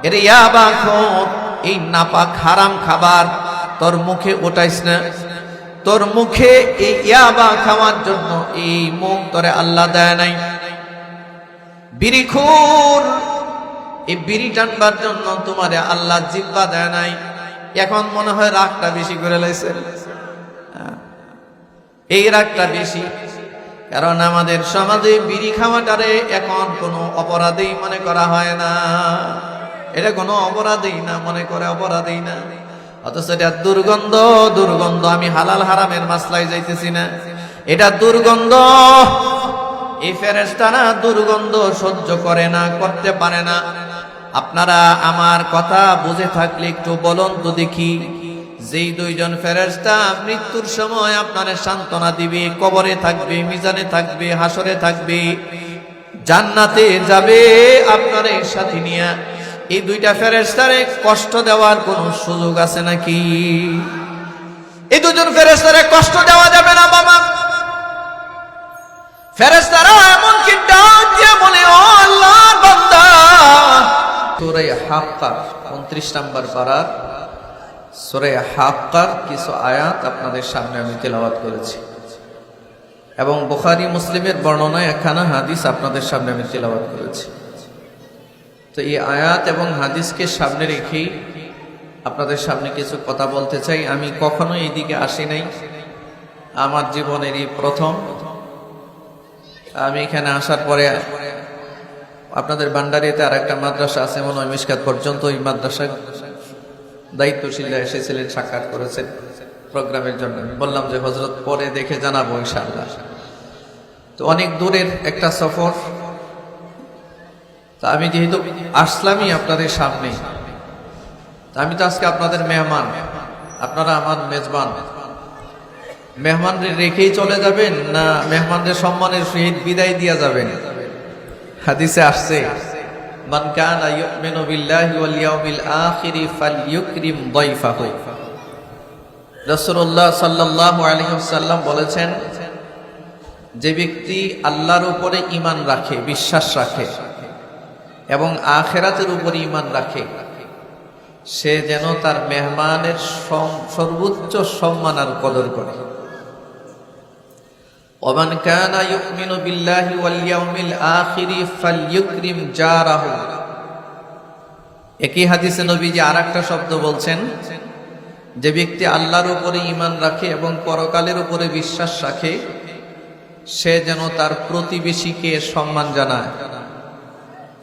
এরে ইয়াবা খোর, এই নাপাক হারাম খাবার তোর মুখে ওঠাইস না। তোর মুখে এই ইয়াবা খাওয়ার জন্য এই মুখ তোরে আল্লাহ দেয় নাই। বিড়িখোর, এই বিড়ি টানবার জন্য তোমারে আল্লাহ জিহ্বা দেয় নাই। এখন মনে হয় রাগটা বেশি করে লাইছে, এই রাগটা বেশি। কারণ আমাদের সমাজে বিড়ি খাওয়াটারে এখন কোনো অপরাধেই মনে করা হয় না। এটা কোনো অপরাধেই না মনে করে, অপরাধেই না। অথচ এটা দুর্গন্ধ, দুর্গন্ধ। আমি হালাল হারামের মাসলায় যাইতেছি না, এটা দুর্গন্ধ। এই ফেরেশতারা দুর্গন্ধ সহ্য করে না, করতে পারে না। আপনারা আমার কথা বুঝে থাকলে একটু বলুন তো দেখি, যেই দুইজন ফেরেশতা মৃত্যুর সময় আপনারে সান্ত্বনা দিবে, কবরে থাকবে, মিজানে থাকবে, হাসরে থাকবে, জান্নাতে যাবে আপনার সাথে নিয়ে, এই দুইটা ফেরেশতারে কষ্ট দেওয়ার কোন সুযোগ আছে নাকি? এই দুজন ফেরেশতারে কষ্ট দেওয়া যাবে না বাবা। ফেরেশতারা এমন কি ডাক দিয়ে বলে, ও আল্লাহর বান্দা। সূরা হাক্কার 29 নম্বর পারার সূরা হাক্কার কিছু আয়াত আপনাদের সামনে আমি তেলাওয়াত করেছি, এবং বুখারী মুসলিমের বর্ণনায় একখানা হাদিস আপনাদের সামনে আমি তেলাওয়াত করেছি। তো এই আয়াত এবং হাদিসকে সামনে রেখেই আপনাদের সামনে কিছু কথা বলতে চাই। আমি কখনো এইদিকে আসি নাই, আমার জীবনেরই প্রথম। আমি এখানে আসার পরে আপনাদের ভান্ডারিতে আর একটা মাদ্রাসা আছে মনে হয় মিশকাত পর্যন্ত, ওই মাদ্রাসার দায়িত্বশীলরা এসেছিলেন, সাক্ষাৎ করেছেন প্রোগ্রামের জন্য। আমি বললাম যে হযরত পরে দেখে জানাবো ইনশাআল্লাহ। তো অনেক দূরের একটা সফর, তা আমি যেহেতু আসলামই আপনাদের সামনে, তা আমি তো আজকে আপনাদের মেহমান, আপনারা আমার মেজবান। মেহমানদের রেখেই চলে যাবেন না মেহমানদের সম্মানের সহিত বিদায় দিয়া যাবেন? হাদিসে আসছে, মান কানা ইউমিনু বিল্লাহি ওয়াল ইয়াউমিল আখিরি ফালইউকরিম দাইফাহু। রাসূলুল্লাহ সাল্লাল্লাহু আলাইহি ওয়াসাল্লাম বলেছেন, যে ব্যক্তি আল্লাহর উপরে ঈমান রাখে, বিশ্বাস রাখে এবং আখিরাতের উপরে ঈমান রাখে, সে যেন তার মেহমানের সর্বোচ্চ সম্মান আর কদর করে। ওমান কানা ইউমিনু বিল্লাহি ওয়াল ইয়াউমিল আখিরি ফালইউকরিম জারাহু। একই হাদিসে নবীজি আরেকটা শব্দ বলছেন, যে ব্যক্তি আল্লাহর উপরে ঈমান রাখে এবং পরকালের উপরে বিশ্বাস রাখে, সে যেন তার প্রতিবেশীকে সম্মান জানায়,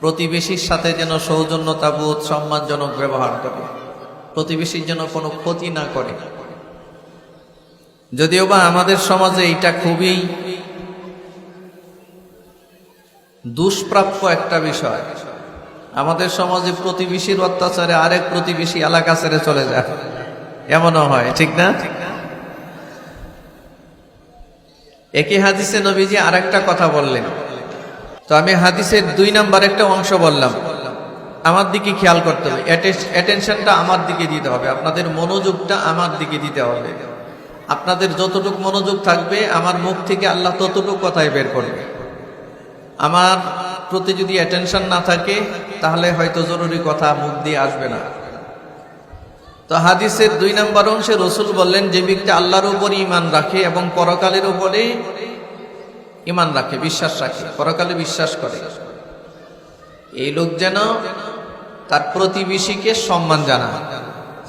প্রতিবেশীর সাথে যেন সৌজন্যতাবোধ, সম্মানজনক ব্যবহার করে, প্রতিবেশীর যেন কোনো ক্ষতি না করে। যদিও বা আমাদের সমাজে এটা খুবই দুষ্প্রাপ্য একটা বিষয়। আমাদের সমাজে প্রতিবেশীর অত্যাচারে আরেক প্রতিবেশী এলাকা ছেড়ে চলে যায়, এমনও হয়, ঠিক না? একই হাদিসে নবীজি আরেকটা কথা বললেন। তো আমি হাদিসের 2 নাম্বার একটা অংশ বললাম, আমার দিকে খেয়াল করতে হবে, অ্যাটেনশনটা আমার দিকে দিতে হবে, আপনাদের মনোযোগটা আমার দিকে দিতে হবে। আপনাদের যতটুকু মনোযোগ থাকবে আমার মুখ থেকে আল্লাহ ততটুকু কথাই বের করবে। আমার প্রতি যদি অ্যাটেনশন না থাকে তাহলে হয়তো জরুরি কথা মুখ দিয়ে আসবে না। তো হাদিসের 2 নম্বর অংশে রাসূল বললেন, যে ব্যক্তি আল্লাহর উপর ঈমান রাখে এবং পরকালের উপরে ঈমান রাখে, বিশ্বাস রাখে, পরকালে বিশ্বাস করে, এই লোক যেন তার প্রতিবেশীকে সম্মান জানায়।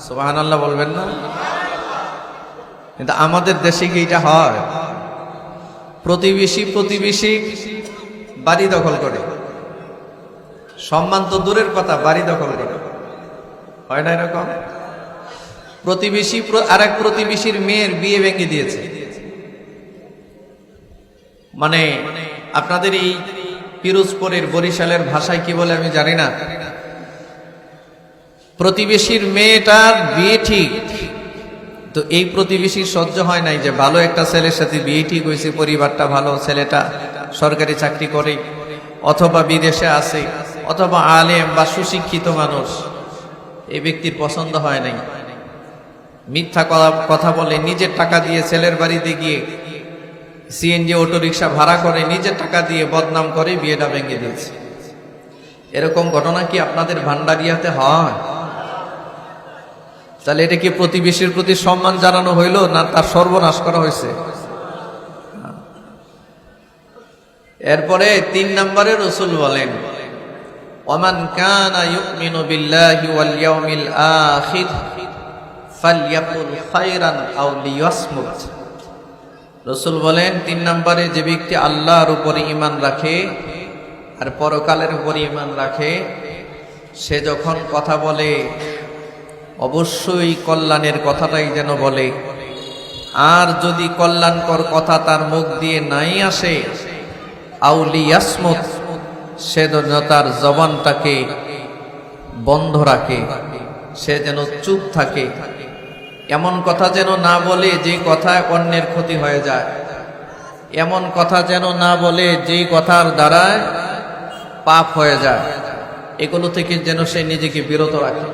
সুবহানাল্লাহ বলবেন না? কিন্তু আমাদের দেশে কি এটা হয়? প্রতিবেশী বাড়ি দখল করে, সম্মান তো দূরের কথা, বাড়ি দখল করে, হয় না এরকম? প্রতিবেশী আরেক প্রতিবেশীর মেয়ের বিয়ে ভেঙে দিয়েছে। মানে আপনাদের এই পিরোজপুরের বরিশালের ভাষায় কি বলে আমি জানি না, প্রতিবেশীর মেয়েটার বিয়ে ঠিক, তো এই প্রতিবেশীর সহ্য হয় নাই যে ভালো একটা ছেলের সাথে বিয়ে ঠিক হয়েছে, পরিবারটা ভালো, ছেলেটা সরকারি চাকরি করে অথবা বিদেশে আছে অথবা আলেম বা সুশিক্ষিত মানুষ, এই ব্যক্তির পছন্দ হয় নাই, মিথ্যা কথা বলে, নিজের টাকা দিয়ে ছেলের বাড়িতে গিয়ে সিএনজি অটো রিক্সা ভাড়া করে নিজের টাকা দিয়ে বদনাম করে বিয়েটা ভেঙে দিয়েছে। এরকম ঘটনা কি আপনাদের ভান্ডারিয়াতে হয়? তাহলে এটা কি প্রতিবেশীর প্রতি সম্মান জানানো হইল, না তার সর্বনাশ করা হয়েছে? এরপরে 3 নম্বরে রাসূল বলেন, ওমান কানা ইউমিনু বিল্লাহি ওয়াল ইয়াউমিল আখির ফালইয়াকুল খায়রান আও লিয়াসমুত। রাসূল বলেন 3 নম্বরে যে ব্যক্তি আল্লাহর উপরে ঈমান রাখে আর পরকালের উপরে ঈমান রাখে, সে যখন কথা বলে অবশ্যই কল্যাণের কথাটাই যেন বলে, আর যদি কল্যাণকর কথা তার মুখ দিয়ে নাই আসে, আউলি ইয়াসমুত, সে যেন তার জবানটাকে বন্ধ রাখে, সে যেন চুপ থাকে, এমন কথা যেন না বলে যে কথায় অন্যের ক্ষতি হয়ে যায়, এমন কথা যেন না বলে যে কথার দ্বারায় পাপ হয়ে যায়, এগুলো থেকে যেন সে নিজেকে বিরত রাখে।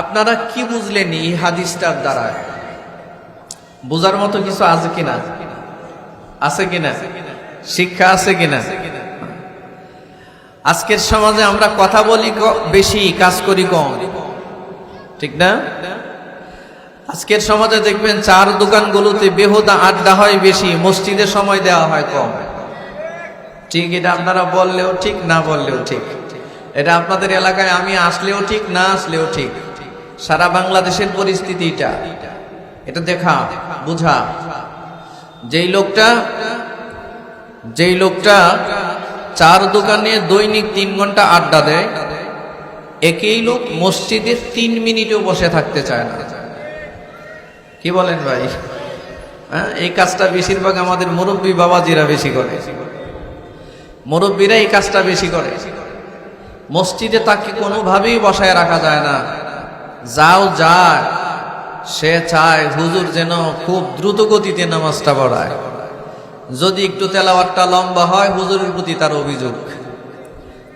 আপনারা কি বুঝলেন এই হাদিসটার দ্বারা? বোঝার মতো কিছু আছে কিনা? আছে কিনা? শিক্ষা আছে কিনা? আজকের সমাজে আমরা কথা বলি বেশি, কাজ করি কম, ঠিক না? আজকের সমাজে দেখবেন চার দোকানগুলোতে বেহুদা আড্ডা হয় বেশি, মসজিদে সময় দেওয়া হয় কম। ঠিক, এটা আপনারা বললেও ঠিক, না বললেও ঠিক। এটা আপনাদের এলাকায় আমি আসলেও ঠিক, না আসলেও ঠিক। সারা বাংলাদেশের পরিস্থিতি এটা দেখা বুঝা। যেই লোকটা চার দোকানে দৈনিক 3 ঘন্টা আড্ডা দেয়, একই লোক মসজিদে 3 মিনিটও বসে থাকতে চায় না। কি বলেন ভাই? হ্যাঁ, এই কাজটা বেশিরভাগ আমাদের মুরব্বী বাবাজিরা বেশি করে, মুরব্বীরা এই কাজটা বেশি করে। মসজিদে তাকে কোনোভাবেই বসায় রাখা যায় না। যাও যায়, সে চায় হুজুর যেন খুব দ্রুত গতিতে নামাজটা পড়ায়। যদি একটু তেলাওয়াতটা লম্বা হয়, হুজুরের প্রতি তার অভিযোগ।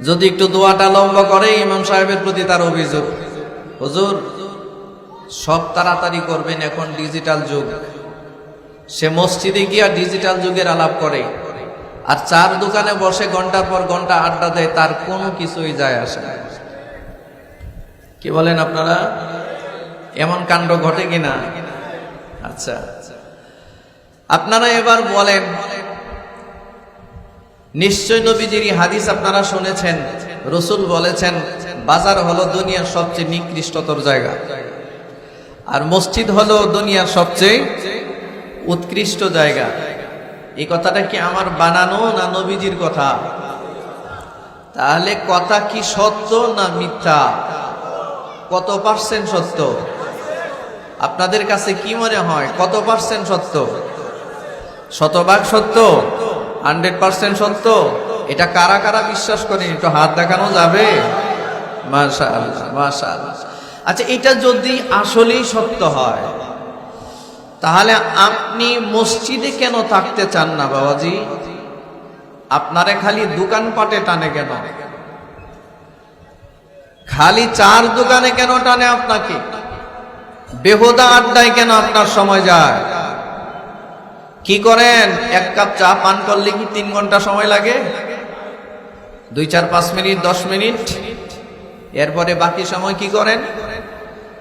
যদি একটু দোয়াটা লম্বা করে, ইমাম সাহেবের প্রতি তার অভিযোগ, হুজুর সব তাড়াতাড়ি করবেন, এখন ডিজিটাল যুগ। সে মসজিদে গিয়া ডিজিটাল যুগের আলাপ করে, আর চার দোকানে বসে ঘন্টার পর ঘন্টা আড্ডা দেয়, তার কোনো কিছুই যায় আসে না। কি বলেন আপনারা? এমন কাণ্ড ঘটে কিনা? আচ্ছা, আপনারা এবার বলেন, নিশ্চয় নবীজির হাদিস আপনারা শুনেছেন। রাসূল বলেছেন, বাজার হলো দুনিয়ার সবচেয়ে নিকৃষ্টতর জায়গা, আর মসজিদ হলো দুনিয়ার সবচেয়ে উৎকৃষ্ট জায়গা। এই কথাটা কি আমার বানানো না নবীজির কথা? তাহলে কথা কি সত্য না মিথ্যা? কত পার্সেন্ট সত্য? আপনাদের কাছে কি মনে হয়, কত পার্সেন্ট সত্য? 100% সত্য? 100% সত্য? এটা কারা কারা বিশ্বাস করেন একটু হাত দেখানো যাবে? মাশাআল্লাহ, মাশাআল্লাহ। আচ্ছা, এটা যদি আসলেই সত্য হয়, তাহলে আপনি মসজিদে কেন থাকতে চান না বাবাজি? আপনারে খালি দোকানপাটে টানে কেন? খালি চার দোকানে কেন টানে আপনাকে? বেহুদা আড্ডায় কেন আপনার সময় যায়? কি করেন? 1 কাপ চা পান করলে কি 3 ঘন্টা সময় লাগে? 2, 4, 5 মিনিট, 10 মিনিট। এরপরে বাকি সময় কি করেন?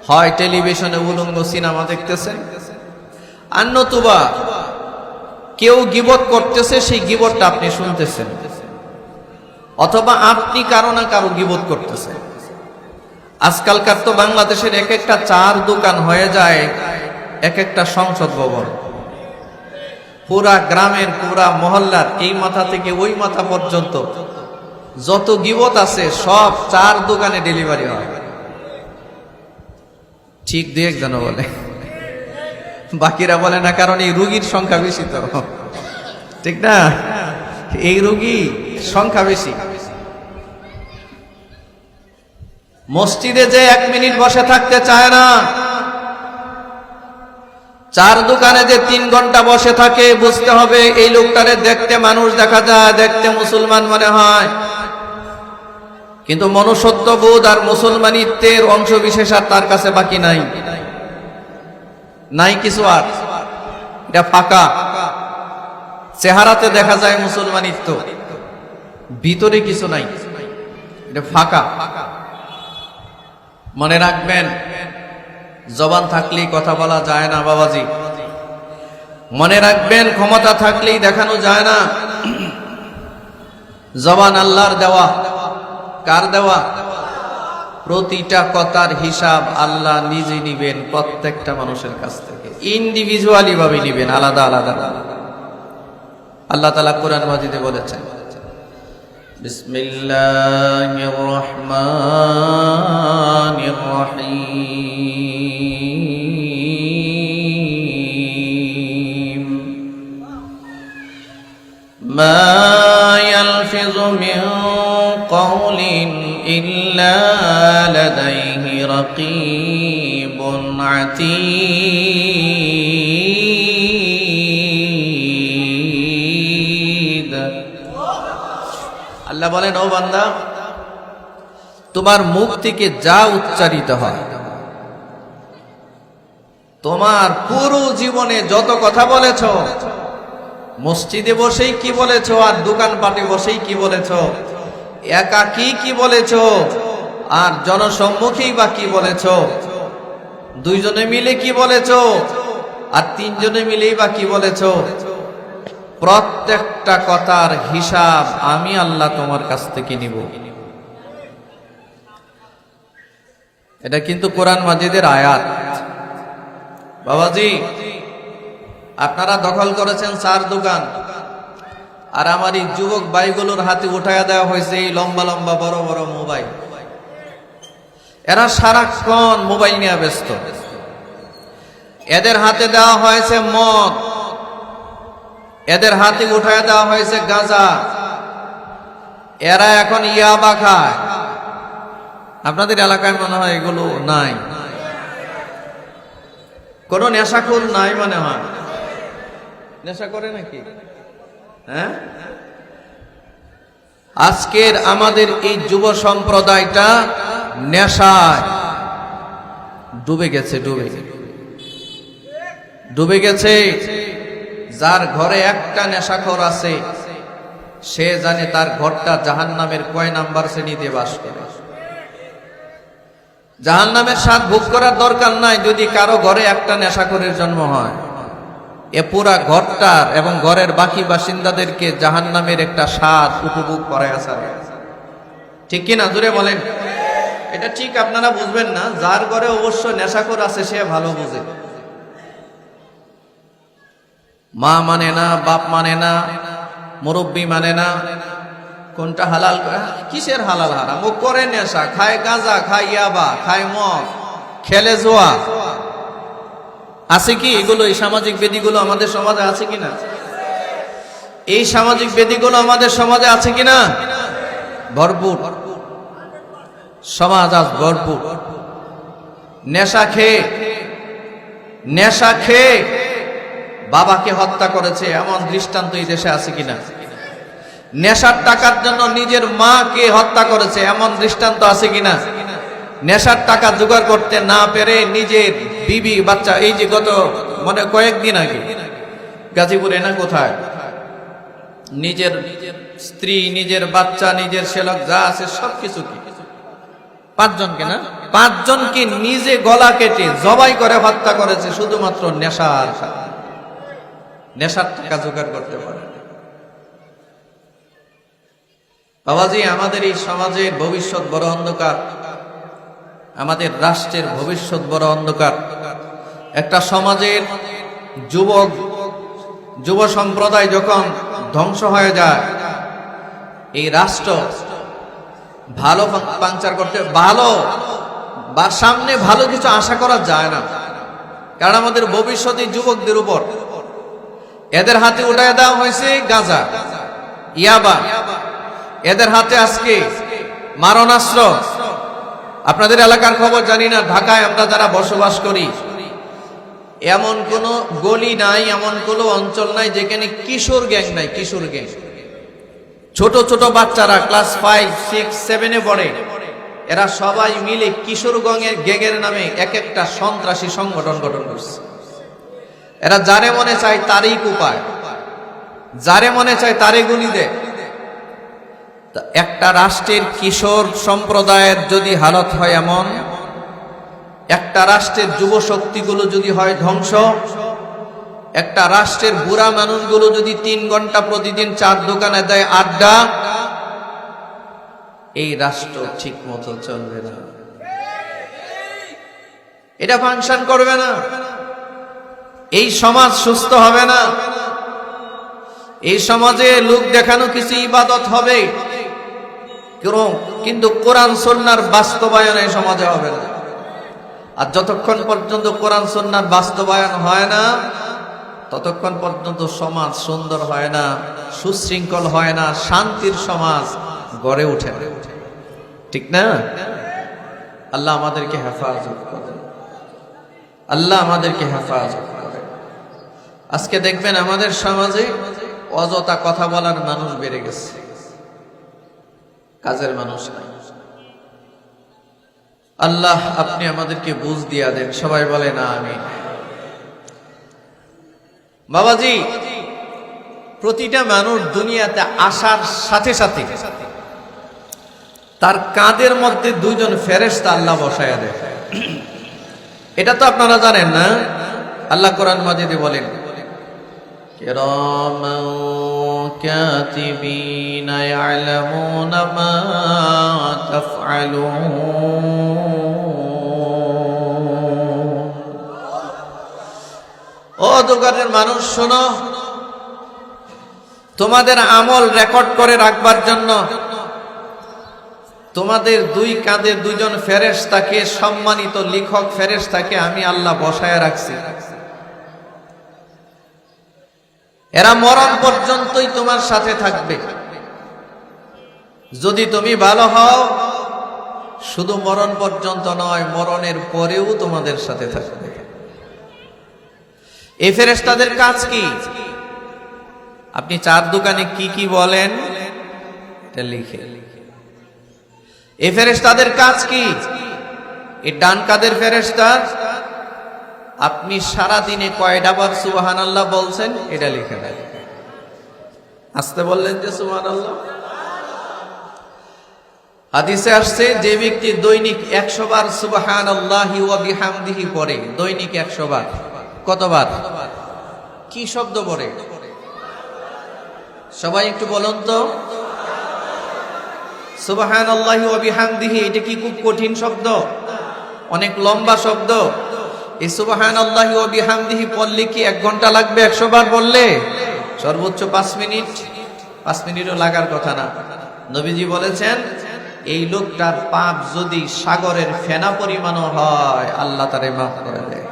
হয় টেলিভিশনে উলঙ্গ সিনেমা দেখতেছেন, আর নতুবা কেউ গীবত করতেছে, সেই গীবতটা আপনি শুনতেছেন, অথবা আপনি কারো না কারো গীবত করতেছেন। আজকালকার তো বাংলাদেশের এক একটা চার দোকান হয়ে যায় এক একটা সংসদ ভবন। পুরা গ্রামের, পুরা মহল্লার এই মাথা থেকে ওই মাথা পর্যন্ত যত গীবত আছে সব চার দোকানে ডেলিভারি হয়। ঠিক 2-1 জন বলে, বাকিরা বলে না, কারণ এই রোগীর সংখ্যা বেশি তো, ঠিক না? এই রোগী সংখ্যা বেশি। মসজিদে যে 1 মিনিট বসে থাকতে চায় না, চার দোকানে যে 3 ঘন্টা বসে থাকে, বুঝতে হবে এই লোকটারে দেখতে মানুষ দেখা যায়, দেখতে মুসলমান মনে হয়, কিন্তু মনুষ্যত্ব বোধ আর মুসলমানিত্বের অংশ বিশেষ আর তার কাছে বাকি নাই, নাই কিছু আর। এটা ফাঁকা। চেহারাতে দেখা যায় মুসলমানিত্ব, ভিতরে কিছু নাই, এটা ফাঁকা। মনে রাখবেন, জবান থাকলেই কথা বলা যায় না বাবাজি। মনে রাখবেন, ক্ষমতা থাকলেই দেখানো যায় না। জবান আল্লাহর দেওয়া। কার দেওয়া? প্রতিটা কথার হিসাব আল্লাহ নিজে নিবেন প্রত্যেকটা মানুষের কাছ থেকে, ইন্ডিভিজুয়ালি ভাবে নিবেন, আলাদা আলাদা। আল্লাহ তাআলা কোরআন মাজিদে বলেছেন, বিসমিল্লাহির রহমানির রহিম, মা ইয়ালফিযু মিন কাওলিন ইল্লা লাদাইহি রাকীবুন আতীদ। আল্লাহ বলেন, ও বান্দা, তোমার মুখ থেকে যা উচ্চারিত হয়, তোমার পুরো জীবনে যত কথা বলেছ, মসজিদে বসেই কি বলেছ, আর দোকানপাটে বসেই কি বলেছ, একাকী কি বলেছ, আর জনসম্মুখেই বা কি বলেছ, দুইজনে মিলে কি বলেছ, আর তিনজনে মিলেই বা কি বলেছ, প্রত্যেকটা কথার হিসাব আমি আল্লাহ তোমার কাছ থেকে নিব। এটা কিন্তু কোরআন মাজিদের আয়াত। বাবাজি, আপনারা দখল করেছেন চার দোকান, আর আমার এই যুবক ভাইগুলোর হাতে উঠাইয়া দেওয়া হয়েছে এই লম্বা লম্বা বড় বড় মোবাইল। এরা সারাক্ষণ মোবাইল নিয়ে ব্যস্ত। এদের হাতে দেওয়া হয়েছে মদ, এদের হাতে উঠাইয়া দেওয়া হয়েছে গাঁজা, এরা এখন ইয়াবা খায়। আপনাদের এলাকায় মনে হয় এগুলো নাই, কোন নেশাখোর নাই মনে হয়। নেশা করে নাকি? হ্যাঁ, আজকের আমাদের এই যুব সম্প্রদায়টা নেশায় ডুবে গেছে, ডুবে গেছে। যার ঘরে একটা নেশাখোর আছে, সে জানে তার ঘরটা জাহান্নামের কয় নাম্বার শ্রেণীতে বাস করে। জাহান্নামের স্বাদ ভোগ করার দরকার নাই যদি কারো ঘরে একটা নেশাখোরের জন্ম হয়। এ পুরা ঘরটার এবং ঘরের বাকি বাসিন্দাদেরকে জাহান্নামের একটা স্বাদ উপভোগ করায় আসা। ঠিক কিনা? জোরে বলেন। এটা ঠিক আপনারা বুঝবেন না, যার ঘরে অবশ্য নেশাখোর আছে সে ভালো বুঝে। মা মানে না, বাপ মানে না, মুরব্বী মানে না, কোনটা হালাল, কিসের হালাল হারাম। ও করে নেশা, খায় গাঁজা, খায় ইয়াবা, খায় মদ, খেলে জোয়া। আছে কি এগুলো? এই সামাজিক বেদিগুলো আমাদের সমাজে আছে কিনা? এই সামাজিক বেদিগুলো আমাদের সমাজে আছে কিনা? ভরপুর সমাজ আজ ভরপুর। নেশা খেয়ে বাবাকে হত্যা করেছে এমন দৃষ্টান্ত এই দেশে আছে কিনা? নেশার টাকার জন্য নিজের মাকে হত্যা করেছে এমন দৃষ্টান্ত আছে কিনা? নেশার টাকা জোগাড় করতে না পেরে নিজের বিবি বাচ্চা, এই যে গত মানে কয়েকদিন আগে গাজীপুরে না কোথায়, নিজের স্ত্রী, নিজের বাচ্চা, নিজের ছেলক যা আছে সবকিছু কি পাঁচজনকে নিজে গলা কেটে জবাই করে হত্যা করেছে শুধুমাত্র নেশার টাকা জোগাড় করতে পারে। বাবাজি, আমাদের এই সমাজের ভবিষ্যৎ বড় অন্ধকার, আমাদের রাষ্ট্রের ভবিষ্যৎ বড় অন্ধকার। একটা সমাজের যুব সম্প্রদায় যখন ধ্বংস হয়ে যায়, এই রাষ্ট্র ভালো পাংচার করতে, ভালো বা সামনে ভালো কিছু আশা করা যায় না। কারণ আমাদের ভবিষ্যৎ এই যুবকদের উপর। এদের হাতে উঠায় দেওয়া হয়েছে গাঁজা, ইয়াবা, এদের হাতে আজকে মারণাস্ত্র। আপনাদের এলাকার খবর জানি না, ঢাকায় আমরা যারা বসবাস করি, এমন কোন গলি নাই, এমন কোন অঞ্চল নাই যেখানে কিশোর গ্যাং নাই। কিশোর গ্যাং, ছোট ছোট বাচ্চারা ক্লাস 5, 6, 7-এ পড়ে, এরা সবাই মিলে কিশোর গ্যাংয়ের নামে এক একটা সন্ত্রাসী সংগঠন গঠন করছে। এরা যারে মনে চায় তারই কুপায়, যারে মনে চায় তারে গুলি দেয়। একটা রাষ্ট্রের কিশোর সম্প্রদায়ের যদি হালত হয় এমন, একটা রাষ্ট্রের যুব শক্তিগুলো যদি হয় ধ্বংস, একটা রাষ্ট্রের বুড়া মানুষগুলো যদি 3 ঘন্টা প্রতিদিন 4 দোকানে দেয় আড্ডা, এই রাষ্ট্র ঠিক মতো চলবে না, এটা ফাংশন করবে না, এই সমাজ সুস্থ হবে না। এই সমাজে লোক দেখানো কিছু ইবাদত হবে কিন্তু কোরআন সুন্নাহর বাস্তবায়ন এই সমাজে হবে না। আর যতক্ষণ পর্যন্ত কোরআন সুন্নাহর বাস্তবায়ন হয় না, ততক্ষণ পর্যন্ত সমাজ সুন্দর হয় না, সুশৃঙ্খল হয় না, শান্তির সমাজ গড়ে ওঠে না। ঠিক না? আল্লাহ আমাদেরকে হেফাজত করেন, আল্লাহ আমাদেরকে হেফাজত করেন। আজকে দেখবেন আমাদের সমাজে অযথা কথা বলার মানুষ বেড়ে গেছে, কাজের মানুষ নাই। আল্লাহ আপনি আমাদেরকে বুঝ দিয়া দেন, সবাই বলে না আমিন। বাবাজি, প্রতিটা মানুষ দুনিয়াতে আসার সাথে সাথে তার কাঁধের মধ্যে 2 জন ফেরেশতা আল্লাহ বসায়া দেয়। এটা তো আপনারা জানেন না? আল্লাহ কোরআন মাজিদে বলেন, কিরামান কাতিবিনা ইয়ালামুনা মা তাফআলুন। ও দুনিয়ার মানুষ শোনো, তোমাদের আমল রেকর্ড করে রাখবার জন্য তোমাদের 2 কাঁধে 2 জন ফেরেশতাকে, সম্মানিত লিখক ফেরেশতাকে আমি আল্লাহ বসায় রাখছি। এরা মরণ পর্যন্তই তোমার সাথে থাকবে। যদি তুমি ভালো হও, শুধু মরণ পর্যন্ত নয়, মরণের পরেও তোমাদের সাথে থাকবে। এই ফেরেশতাদের কাজ কি? আপনি 4 দোকানে কি কি বলেন এটা লিখে। এই ফেরেশতাদের কাজ কি? এই ডান কাদের ফেরেশতা, আপনি সারা দিনে কয়টা বার সুবহানাল্লাহ বলছেন এটা লিখে দেন। আসতে বললেন যে সুবহানাল্লাহ। হাদিসে আসছে যে ব্যক্তি দৈনিক 100 বার সুবহানাল্লাহি ওয়া বিহামদিহি পড়ে, দৈনিক 100 বার। কতবার? কি শব্দ পড়ে? সবাই একটু বলুন তো। সুবহানাল্লাহি ওয়া বিহামদিহি, এটা কি খুব কঠিন শব্দ? অনেক লম্বা শব্দ। এই সুবহানাল্লাহি ওয়া বিহামদিহি পড়লে কি 1 ঘন্টা লাগবে 100 বার বললে? সর্বোচ্চ 5 মিনিট। 5 মিনিটও লাগার কথা না। নবীজি বলেছেন, এই লোকটার পাপ যদি সাগরের ফেনা পরিমাণও হয়, আল্লাহ তারে মাফ করে দেয়,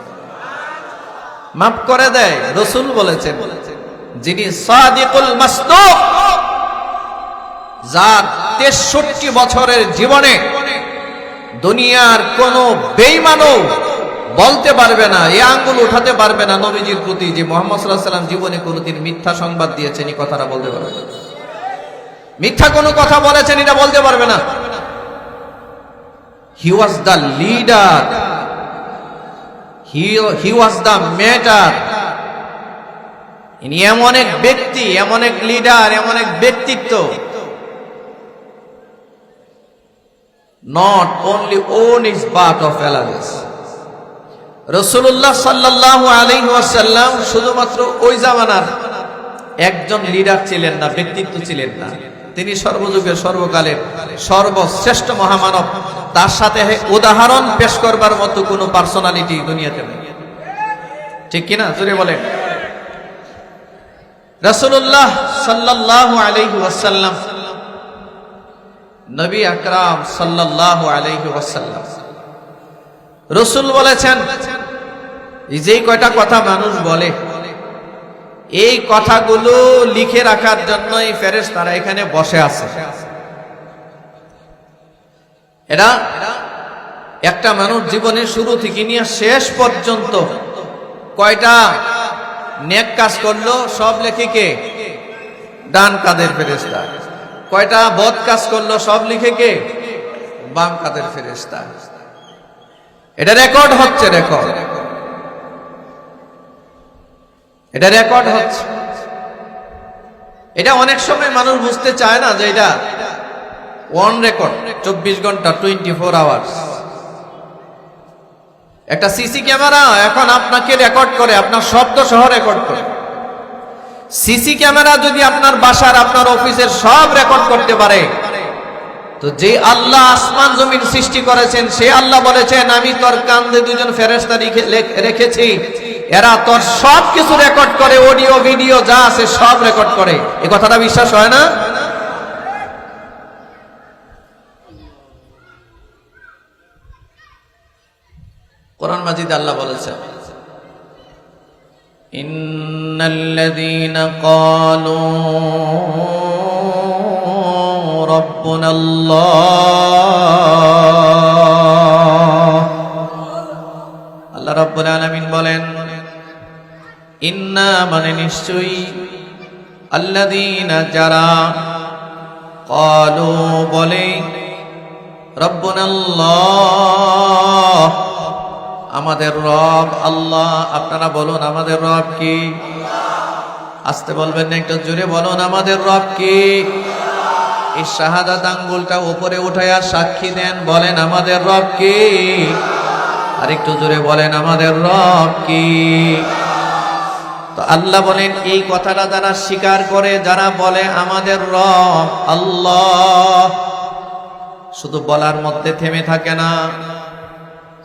মাফ করে দেয়। রাসূল বলেছেন, যিনি সাদিকুল মাসদুক, যার 63 বছরের জীবনে দুনিয়ার কোন বেঈমানও বলতে পারবে না, এই আঙ্গুল উঠাতে পারবে না নবীজির প্রতি যে মুহাম্মদ সাল্লাল্লাহু আলাইহি ওয়াসাল্লাম জীবনে কোনোদিন মিথ্যা সংবাদ দিয়েছেন, এই কথাটা বলতে পারবে না। মিথ্যা কোনো কথা বলেছেন এটা বলতে পারবে না। He was the leader, he was the matter. ইনি এমন এক ব্যক্তি, এমন এক লিডার, এমন এক ব্যক্তিত্ব, not only own his part of elders. রাসূলুল্লাহ সাল্লাল্লাহু আলাইহি ওয়াসাল্লাম শুধুমাত্র ওই জামানার একজন লিডার ছিলেন না, ব্যক্তিত্ব ছিলেন না, তিনি সর্বযুগের সর্বকালের সর্বশ্রেষ্ঠ মহামানব। তার সাথে উদাহরণ পেশ করবার মতো কোনো পার্সোনালিটি দুনিয়াতে নেই। ঠিক কিনা? জোরে বলেন। রাসূলুল্লাহ সাল্লাল্লাহু আলাইহি ওয়াসাল্লাম, নবী আকরাম সাল্লাল্লাহু আলাইহি ওয়াসাল্লাম, রাসূল বলেছেন, যেই কয়টা কথা মানুষ বলে, এই কথাগুলো লিখে রাখার জন্য এই ফেরেশতারা এখানে বসে আছে। এরা একটা মানুষ জীবনের শুরু থেকে নিয়ে শেষ পর্যন্ত কয়টা নেক কাজ করলো সব লেখে কে? ডান কাদের ফেরেশতা। কয়টা বদ কাজ করলো সব লিখে কে? বাম কাদের ফেরেশতা। এটা রেকর্ড হচ্ছে, রেকর্ড, এটা রেকর্ড হচ্ছে। এটা অনেক সময় মানুষ বুঝতে চায় না যে এটা অন রেকর্ড, 24 ঘন্টা, 24 আওয়ার্স। একটা সিসি ক্যামেরা এখন আপনাকে রেকর্ড করে, আপনার শব্দ সহ রেকর্ড করে। সিসি ক্যামেরা যদি আপনার বাসার, আপনার অফিসের সব রেকর্ড করতে পারে, তো যে আল্লাহ আসমান জমিন সৃষ্টি করেছেন, সে আল্লাহ বলেছেন আমি তোর কাঁধে দুজন ফেরেশতা রেখেছি, এরা তোর সব কিছু রেকর্ড করে, অডিও ভিডিও যা আছে সব রেকর্ড করে। এই কথাটা বিশ্বাস হয় না? কোরআন মাজিদে আল্লাহ বলেছেন, ইন্নাল্লাযীনা ক্বালু রাব্বুনাল্লাহ, আল্লাহ রাব্বুল আলামিন বলেন, ইন্না মানে নিশ্চয়ই, আল্লাযীনা যারা, ক্বালু বলে, রাব্বুনাল্লাহ আমাদের রব আল্লাহ। আপনারা বলুন আমাদের রব কি? আস্তে বলবেন না, একটু জোরে বলুন আমাদের রব কি? এই শাহাদাত আঙ্গুলটা উপরে উঠায়া সাক্ষী দেন, বলেন আমাদের রব কি? আর একটু জোরে বলেন আমাদের রব কি? তো আল্লাহ বলেন এই কথাটা যারা স্বীকার করে, যারা বলে আমাদের রব আল্লাহ, শুধু বলার মধ্যে থেমে থাকে না,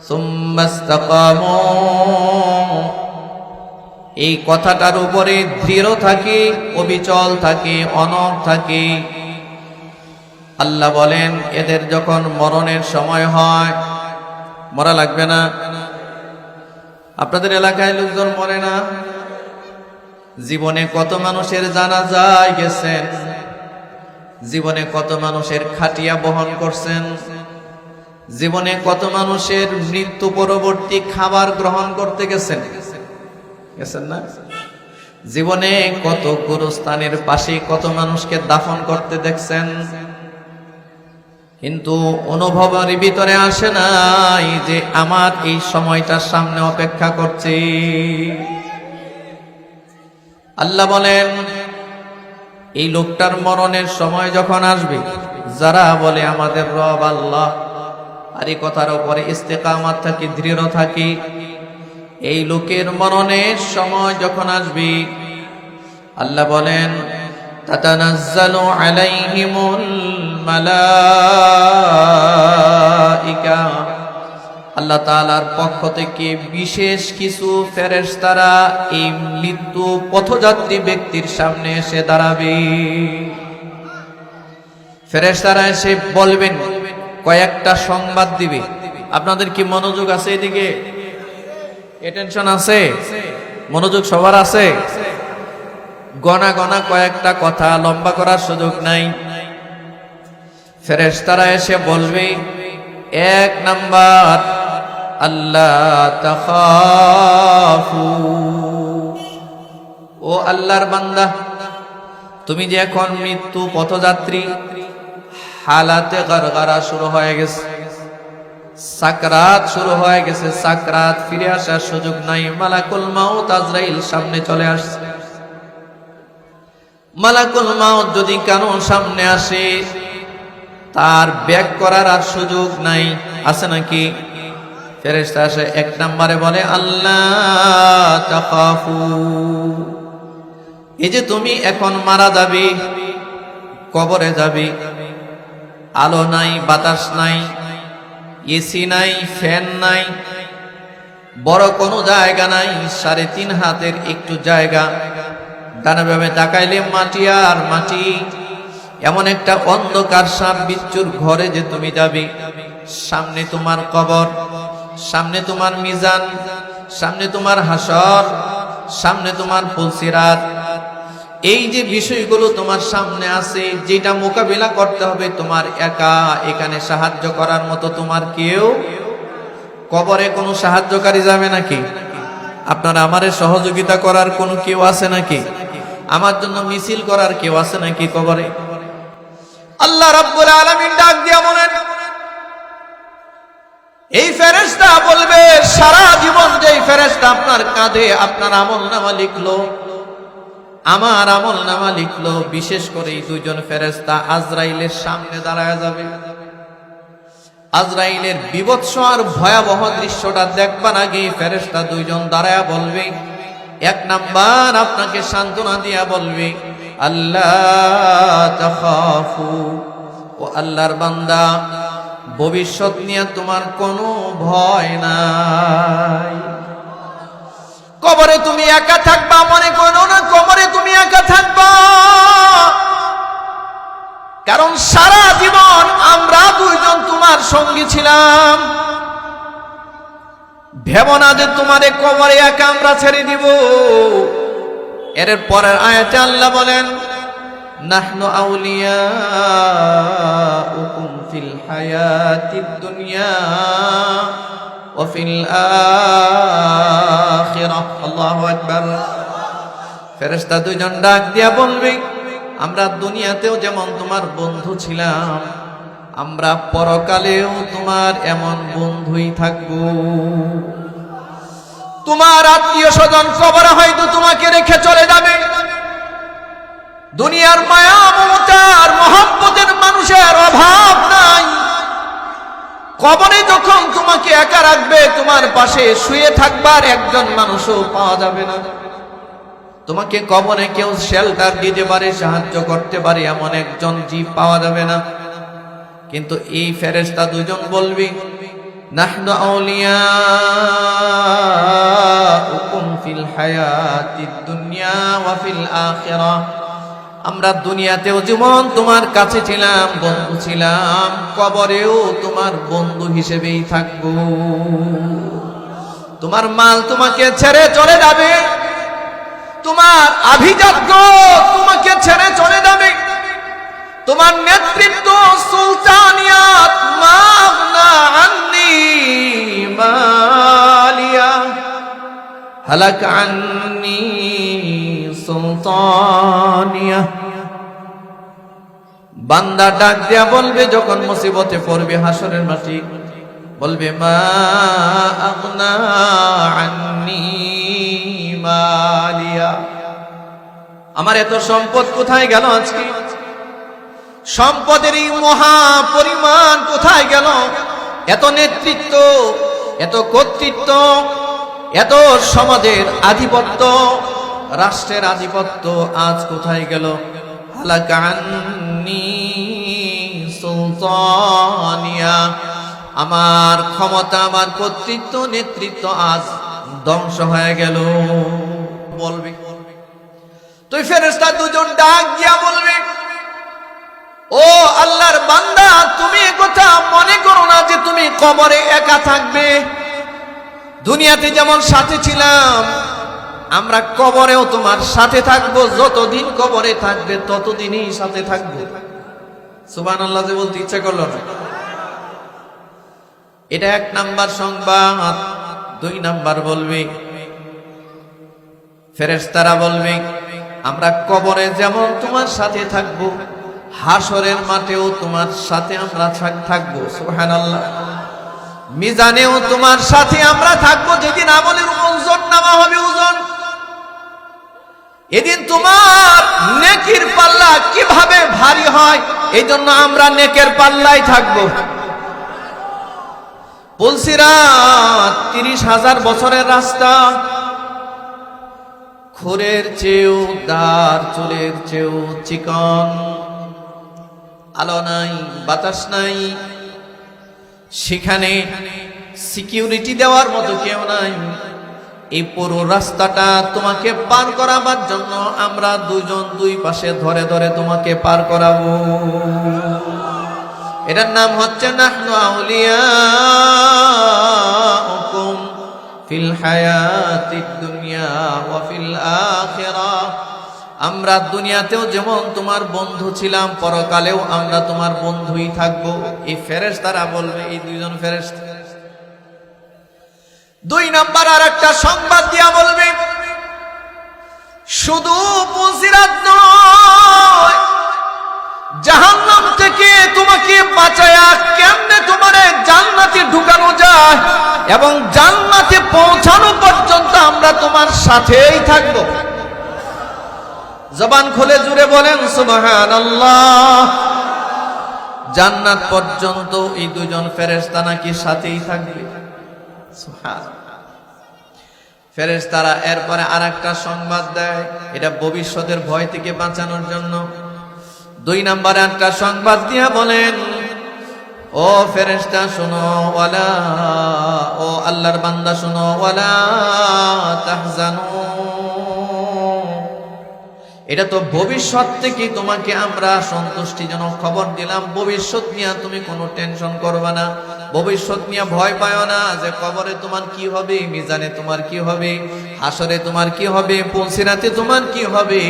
সুম্মাস্তাকামু, এই কথাটার উপরে দৃঢ় থাকে, অবিচল থাকে, অনড় থাকে। আল্লাহ বলেন এদের যখন মরণের সময় হয়, মরা লাগবে না? আপনাদের এলাকায় লোকজন মরে না? জীবনে কত মানুষের জানাজায় গেছেন, জীবনে কত মানুষের খাটিয়া বহন করছেন, জীবনে কত মানুষের মৃত্যু পরবর্তী খাবার গ্রহণ করতে গেছেন, গেছেন না? জীবনে কত গুরুস্থানের পাশে কত মানুষকে দাফন করতে দেখছেন, কিন্তু অনুভবের ভিতরে আসে নাই যে আমার এই সময়টার সামনে অপেক্ষা করছে। আল্লাহ বলেন এই লোকটার মরণের সময় যখন আসবে, যারা বলে আমাদের রব আল্লাহ, আর এই কথার উপরে ইস্তেকামাত থাকি, দৃঢ় থাকি, এই লোকের মরণের সময় যখন আসবে, আল্লাহ বলেন তাতানাজ্জালু আলাইহিমুল মালাইকা, আল্লাহ তাআলার পক্ষ থেকে বিশেষ কিছু ফেরেশতারা এই মৃত্যু পথযাত্রী ব্যক্তির সামনে এসে দাঁড়াবে। ফেরেশতারা এসে বলবেন, কয়েকটা সংবাদ দিবে। আপনাদের কি মনোযোগ আছে? এদিকে অ্যাটেনশন আছে? মনোযোগ সবার আছে? গনা গনা কয়েকটা কথা, লম্বা করার সুযোগ নাই। ফেরেশতারা এসে বলবে, এক নাম্বার, আল্লাহ তাখাফু, ও আল্লাহর বান্দা, তুমি যে এখন মৃত্যু পথযাত্রী, হালাতে গারগারা শুরু হয়ে গেছে, সাকরাত শুরু হয়ে গেছে, সাকরাত ফিরে আসার সুযোগ নাই। মালাকুল মাউত আজরাইল সামনে চলে আসছে। মালাকুল মাউত যদি কারো সামনে আসে, তার ব্যাক করার আর সুযোগ নাই, আছে নাকি? ফেরেশতা আসে, এক নম্বরে বলে আল্লাহ তাখাফু, এই যে তুমি এখন মারা যাবে, কবরে যাবে, আলো নাই, বাতাস নাই, এসি নাই, ফ্যান নাই, বড় কোনো জায়গা নাই, 3.5 হাতের একটু জায়গা, ডানে বামে তাকাইলে মাটি আর মাটি, এমন একটা অন্ধকার সাপ বিচ্ছুর ঘরে যে তুমি যাবে। সামনে তোমার কবর, সামনে তোমার মিজান, সামনে তোমার হাসর, সামনে তোমার ফুলসিরাত। এই যে বিষয়গুলো তোমার সামনে আছে, যেটা মোকাবিলা করতে হবে তোমার একা, এখানে সাহায্য করার মতো তোমার কেউ, কবরে কোনো সাহায্যকারী যাবে নাকি? আপনারা আমারে সহযোগিতা করার কোনো কেউ আছে নাকি? আমার জন্য মিছিল করার কেউ আছে নাকি কবরে? আল্লাহ রাব্বুল আলামিন ডাক দিয়া বলেন, এই ফেরেশতা বলবে, সারা জীবন যেই ফেরেশতা আপনার কাঁধে আপনার আমলনামা লিখলো, আমার আমল নামা লিখলো। বিশেষ করে এই দুইজন ফেরেশতা আজরাইলের সামনে দাঁড়ায় যাবে। আজরাইলের বিভৎস আর ভয়াবহ দৃশ্যটা দেখবার আগে ফেরেশতা দুইজন দাঁড়ায় বলবে, এক নাম্বার আপনাকে সান্ত্বনা দিয়া বলবে, আল্লাহ তাখাফু, ও আল্লাহর বান্দা, ভবিষ্যৎ নিয়ে তোমার কোনো ভয় নাই। কবরে তুমি একা থাকবা মনে করো না, কবরে তুমি একা থাকবা। কারণ সারা জীবন আমরা দুইজন তোমার সঙ্গী ছিলাম। ভেবো না যে তোমারে কবরে একা আমরা ছেড়ে দিব। এর পরের আয়াতে আল্লাহ বলেন, নাহনু আউলিয়াউকুম ফিল হায়াতিদ দুনিয়া ওয়া ফিল আখিরাহ। আল্লাহু আকবার। ফেরেশতা দুইজন ডাক দিয়া বলবে, আমরা দুনিয়াতেও যেমন তোমার বন্ধু ছিলাম, আমরা পরকালেও তোমার এমন বন্ধুই থাকবো। তোমার আত্মীয় স্বজন কবরে হয়তো তোমাকে রেখে চলে যাবে। দুনিয়ার মায়া মমতার মহব্বতের মানুষের অভাব নাই। কবরে যখন তোমাকে একা রাখবে, তোমার পাশে শুয়ে থাকবার একজন মানুষও পাওয়া যাবে না। তোমাকে কবরে কেউ শেল্টার দিতে পারে, সাহায্য করতে পারে, এমন একজন জীব পাওয়া যাবে না। কিন্তু এই ফেরেশতা দুজন বলবে, নাহনু আউলিয়াউকুম ফিল হায়াতিদ দুনিয়া ওয়া ফিল আখিরাহ। আমরা দুনিয়াতেও যেমন তোমার কাছে ছিলাম, বন্ধু ছিলাম, কবরেও তোমার বন্ধু হিসেবেই থাকবো। তোমার মাল তোমাকে ছেড়ে চলে যাবে, তোমার আভিজাত্য তোমাকে ছেড়ে চলে যাবে, তোমার নেতৃত্ব সুলতানিয়াত মাগনা আন্নি মালিয়া হালাক আন্নি সুলতানিয়া। বান্দা ডাক দিয়া বলবে যখন মুসিবতে পড়বে হাসরের মাটি, বলবে মা আগনা আন্নি মালিয়া। আমার এত সম্পদ কোথায় গেল আজকে? সম্পদের এই মহা পরিমাণ কোথায় গেল? এত নেতৃত্ব, এত কর্তৃত্ব, এত সমাজের আধিপত্য, রাষ্ট্রের আধিপত্য আজ কোথায় গেল? হালাকা আন্নি সুলতানিয়া। আমার ক্ষমতা, আমার কর্তৃত্ব, নেতৃত্ব আজ ধ্বংস হয়ে গেল বলবে। তো ফেরেশতা দুজন ডাক দিয়া বলবে, ও আল্লাহর বান্দা, তুমি একথা মনে করো না যে তুমি কবরে একা থাকবে। দুনিয়াতে যেমন সাথে ছিলাম, আমরা কবরেও তোমার সাথে থাকবো। যতদিন কবরে থাকবে ততদিনই সাথে থাকবো। সুবহানাল্লাহ যে বলতে ইচ্ছা করলো না। এটা এক নাম্বার সংবাদ। দুই নাম্বার বলবে, ফেরেশতারা বলবে, আমরা কবরে যেমন তোমার সাথে থাকবো, হাসরের মাঠেও তোমার সাথে আমরা থাকবো। সুবহানাল্লাহ। মিজানেও তোমার সাথে আমরা থাকবো। যেদিন আমলের ওজন নামা হবে, ওজন, এদিন তোমার নেকির পাল্লা কিভাবে ভারী হয়, এই জন্য আমরা নেকের পাল্লাই থাকবো। পুলসিরাত 30,000 বছরের রাস্তা। খুরের চেয়েও দার, চুলের চেয়েও চিকন, আলো নাই, বাতাস নাই, সেখানে সিকিউরিটি দেওয়ার মতো কেউ নাই। এই পুরো রাস্তাটা তোমাকে পার করাবার জন্য আমরা দুজন দুই পাশে ধরে ধরে তোমাকে পার করাবো। এটার নাম হচ্ছে নাহনু আউলিয়াউকুম ফিল হায়াতিদ দুনিয়া ওয়া ফিল আখিরাহ। আমরা দুনিয়াতেও যেমন তোমার বন্ধু ছিলাম, পরকালেও আমরা তোমার বন্ধুই থাকবো। এই ফেরেশতারা বলবে, এই দুইজন ফেরেশতা। দুই নাম্বার আর একটা সংবাদ দিয়া বলবে, শুধু পুলসিরাত নয়, জাহান্নাম থেকে তোমাকে বাঁচায়া কেমনে তোমারে জান্নাতে ঢুকানো যায় এবং জান্নাতে পৌঁছানো পর্যন্ত আমরা তোমার সাথেই থাকবো। জবান খুলে জুড়ে বলেন সুবহানাল্লাহ। জান্নাত পর্যন্ত এই দুজন ফেরেশতা নাকি সাথেই থাকবে। সুবহানাল্লাহ। ফেরেশতারা এরপরে আরেকটা সংবাদ দেয়, এটা ভবিষ্যতের ভয় থেকে বাঁচানোর জন্য। 2 নম্বরে একটা সংবাদ দিয়া বলেন, ও ফেরেশতা শোনো, ওয়ালা, ও আল্লাহর বান্দা শোনো, ওয়ালা তাহজানু, এটা তো ভবিষ্যৎ থেকে তোমাকে আমরা সন্তুষ্টিজনক খবর দিলাম। ভবিষ্যৎ নিয়ে তুমি কোনো টেনশন করবে না, ভবিষ্যৎ নিয়ে ভয় পাও না যে কবরে তোমার কি হবে, মিজানে তোমার কি হবে, হাসরে তোমার কি হবে, পুলসিরাতে তোমার কি হবে,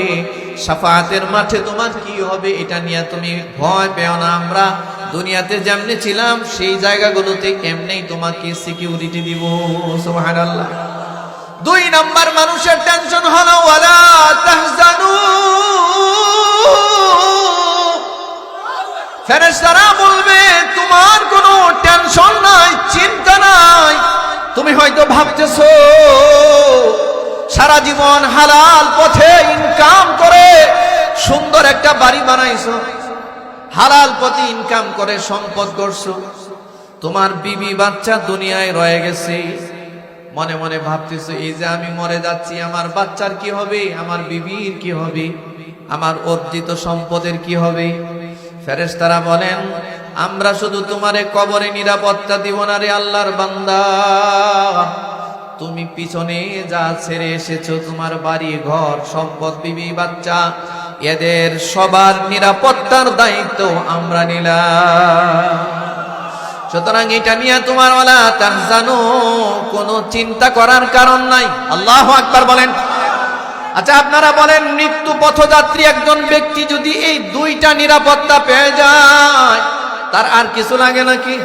শাফাআতের মাঠে তোমার কি হবে, এটা নিয়ে তুমি ভয় পেও না। আমরা দুনিয়াতে যেমনি ছিলাম সেই জায়গাগুলোতে এমনিই তোমাকে সিকিউরিটি দিব। সুবহানাল্লাহ। 2 নাম্বার মানুষের টেনশন হলো ওয়ালা তাহজানু। ফেরেশতারা বলবে তোমার কোনো টেনশন নাই, চিন্তা নাই। তুমি হয়তো ভাবতেছো সারা জীবন হালাল পথে ইনকাম করে সুন্দর একটা বাড়ি বানাইছো, হালাল পথে ইনকাম করে সম্পদ করছো, তোমার বিবি বাচ্চা দুনিয়ায় রয়ে গেছে। মনে মনে ভাবতেছো এই যে আমি মরে যাচ্ছি, আমার বাচ্চার কি হবে, আমার বিবির কি হবে, আমার অর্জিত সম্পদের কি হবে। ফেরেশতারা বলেন আমরা শুধু তোমারে কবরে নিরাপত্তা দিব না রে আল্লাহর বান্দা, তুমি পিছনে যা ছেড়ে এসেছো, তোমার বাড়ি ঘর সম্পদ বিবি বাচ্চা, এদের সবার নিরাপত্তার দায়িত্ব আমরা নিলাম। সুতরাং এটা নিয়ে তোমার ওয়ালা তাহজানু কোনো চিন্তা করার কারণ নাই। আল্লাহু আকবার বলেন। আচ্ছা আপনারা বলেন, মৃত্যু পথযাত্রী একজন ব্যক্তি যদি এই 2টা নিরাপত্তা পেয়ে যায় তার আর কিছু লাগে নাকি?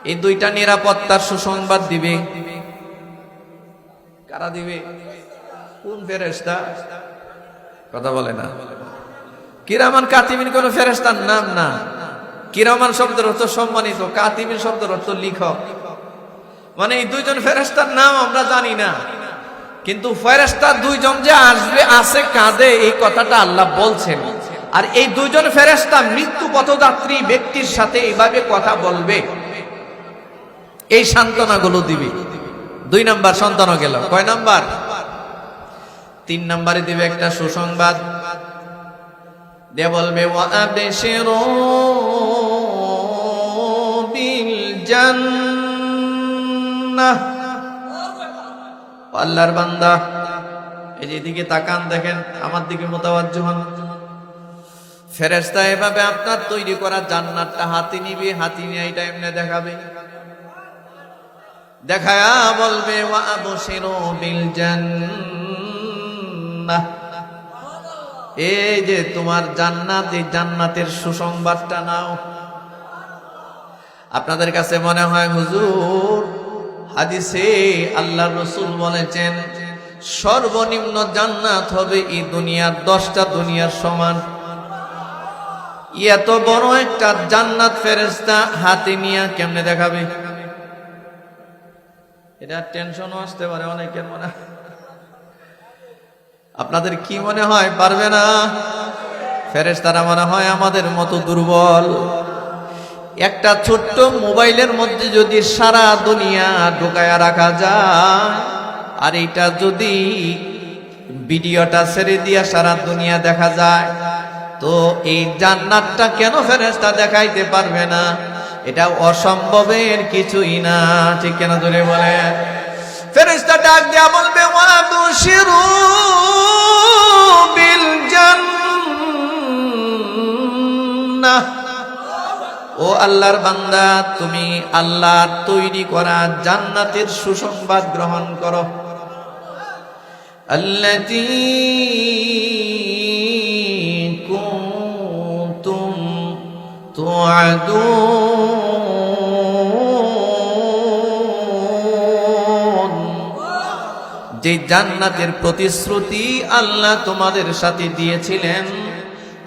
এই 2টা নিরাপত্তার সুসংবাদ দিবে কারা দিবে? কোন ফেরেশতা? কথা বলে না। কিরামান কাতিবিন কোন ফেরেশতার নাম না। কিরামান শব্দের অর্থ সম্মানিত, কাতিবিন শব্দের অর্থ লিখক। মানে এই 2জন ফেরেশতার নাম আমরা জানি না, কিন্তু ফেরেশতা 2জন যে আসবে আছে কাঁধে, এই কথাটা আল্লাহ বলছেন। আর এই 2জন ফেরেশতা মৃত্যু পথযাত্রী ব্যক্তির সাথে এইভাবে কথা বলবে, এই সান্ত্বনাগুলো দিবে। 2 নাম্বার সান্ত্বনা গেল। কয় নাম্বার? 3 নাম্বারে দিবে একটা সুসংবাদ দিয়ে বলবে ওয়া আবশিরু বিল জান্নাহ। আল্লাহর বান্দা এই যে দিকে তাকান, দেখেন আমার দিকে মুতাওয়াজ্জিহ হন। ফেরেশতা এভাবে আপনার তৈরি করা জান্নাতটা হাতে নিবে, হাতে নিয়ে এইটা এমনি দেখাবে, দেখায়া বলবে ওয়া আবশিরু বিল জান্নাহ, এই যে তোমার জান্নাত, এই জান্নাতের সুসংবাদটা নাও। আপনাদের কাছে মনে হয় হুজুর হাদিসে আল্লাহর রাসূল বলেছেন সর্বনিম্ন জান্নাত হবে এই দুনিয়ার 10টা দুনিয়ার সমান। এত বড় একটা জান্নাত ফেরেশতা হাতে নিয়ে কেমনে দেখাবে? এটা টেনশনও আসতে পারে অনেকের মনে। আপনাদের কি মনে হয় পারবে না? ফেরেশতারা মনে হয় আমাদের মতো দুর্বল। একটা ছোট্ট মোবাইলের মধ্যে যদি সারা দুনিয়া ঢুকায়া রাখা যায়, আর এটা যদি ভিডিওটা ছেড়ে দিয়া সারা দুনিয়া দেখা যায়, তো এই জান্নাতটা কেন ফেরেশতা দেখাইতে পারবে না? এটা অসম্ভবের কিছুই না, ঠিক কেন ধরে বলে? ফেরেশতা ডাক দিয়া বলবে ওয়া আবশিরু বিল জান্নাহ, ও আল্লাহর বান্দা তুমি আল্লাহর তৈরি করা জান্নাতের সুসংবাদ গ্রহণ করো। আল্লাতী কুনতুম তুআদুন, যে জান্নাতের প্রতিশ্রুতি আল্লাহ তোমাদের সাথে দিয়েছিলেন,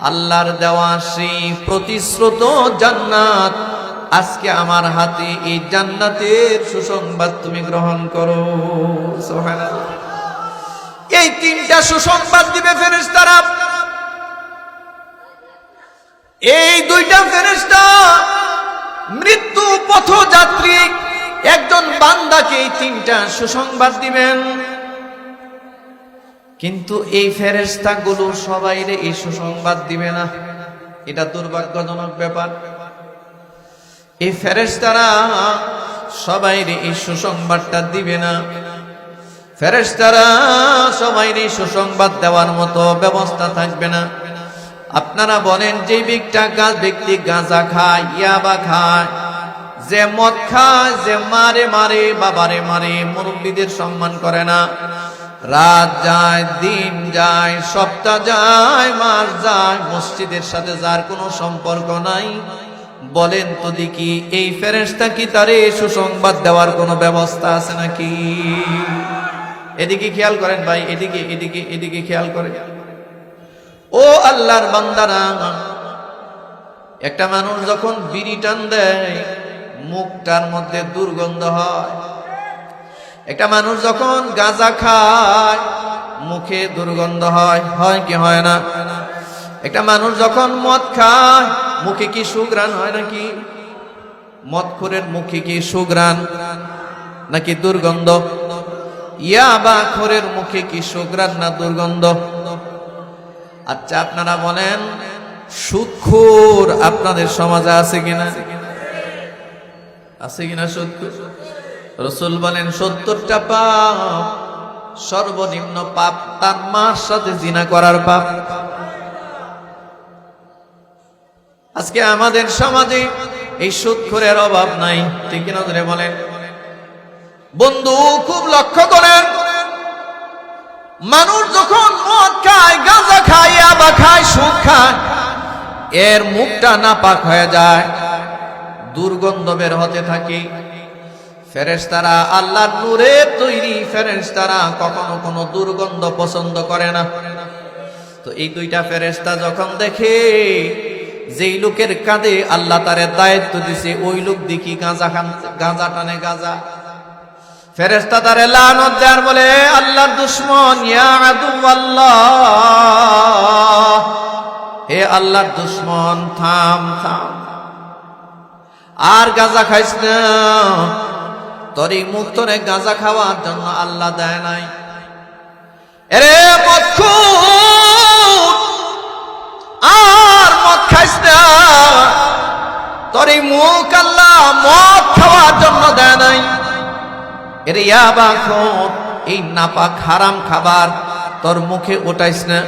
আল্লাহর দেওয়া সেই প্রতিশ্রুত জান্নাত আজকে আমার হাতে, এই জান্নাতের সুসংবাদ তুমি গ্রহণ করো। সুবহানাল্লাহ। এই 3টা দুইটা সুসংবাদ দিবে ফেরেশতারা। এই দুইটা ফেরেশতা মৃত্যু পথযাত্রী একজন বান্দাকে এই তিনটা সুসংবাদ দিবেন, কিন্তু এই ফেরেশতাগুলো সবাইরে এই সুসংবাদ দিবে না। এটা দুর্ভাগ্যজনক ব্যাপার। এই ফেরেশতারা সবাইরে এই সুসংবাদটা দিবে না। ফেরেশতারা সবাইরে এই সুসংবাদ দেওয়ার মতো ব্যবস্থা থাকবে না। আপনারা বলেন, যে ব্যক্তি গাঁজা খায়, ইয়াবা খায়, যে মদ খায়, যে মারে বাবারে মারে, মুরব্বীদের সম্মান করে না, রাত যায়, দিন যায়, সপ্তাহ যায়, মাস যায়, মসজিদের সাথে যার কোনো সম্পর্ক নাই, বলেন তো দেখি এই ফেরেশতা কি তারে সুসংবাদ দেওয়ার কোনো ব্যবস্থা আছে নাকি? এদিকে খেয়াল করেন ভাই, এদিকে খেয়াল করেন। ও আল্লাহর বান্দারা, একটা মানুষ যখন বিড়ি টান দেয় মুখটার মধ্যে দুর্গন্ধ হয়। একটা মানুষ যখন গাঁজা খায় মুখে দুর্গন্ধ হয়, হয় কি হয় না? একটা মানুষ যখন মদ খায় মুখে কি সুঘ্রাণ হয় নাকি? মদখোরের মুখে কি সুঘ্রাণ নাকি দুর্গন্ধ? ইয়াবা খোরের মুখে কি সুঘ্রাণ না দুর্গন্ধ? আচ্ছা আপনারা বলেন, সুদখোর আপনাদের সমাজে আছে কিনা? আছে কিনা সুদখোর? রাসূল বলেন 70টা পাপ, সর্বনিম্ন পাপ তার মার সাথে জিনা করার পাপ। আজকে আমাদের সমাজে এই সুদখোরের অভাব নাই, ঠিক কিনা ধরে বলেন? বন্ধু খুব লক্ষ্য করেন, মানুষ যখন মদ খায়, গাঁজা খায়, ইয়াবা খায়, সুদ খায়, এর মুখটা নাপাক হয়ে যায়, দুর্গন্ধ বের হতে থাকে। ফেরেশতারা আল্লাহর নূরের তৈরি ফেরেশতারা কখনো কোনো দুর্গন্ধ পছন্দ করে না। তো এই দুইটা ফেরেশতা যখন দেখে যেই লোকের কাঁধে আল্লাহ তারে দায়িত্ব দিছে ওই লোক দেখি গাঁজা টানে, গাঁজা, ফেরেশতা তারে লানত দেয় আর বলে, আল্লাহর দুশমন, ইয়া আদুওয়াল্লাহ, হে আল্লাহর দুশমন, থাম থাম, আর গাঁজা খাইস না। তোর এই মুখ তোরে গাঁজা খাওয়ার জন্য আল্লাহ দেয় নাই। এরে মদখোর, আর মদ খাইস না, তোর এই মুখ আল্লাহ মদ খাওয়ার জন্য দেয় নাই। এরে ইয়াবা খোর, এই নাপাক হারাম খাবার তোর মুখে ওঠাইস না,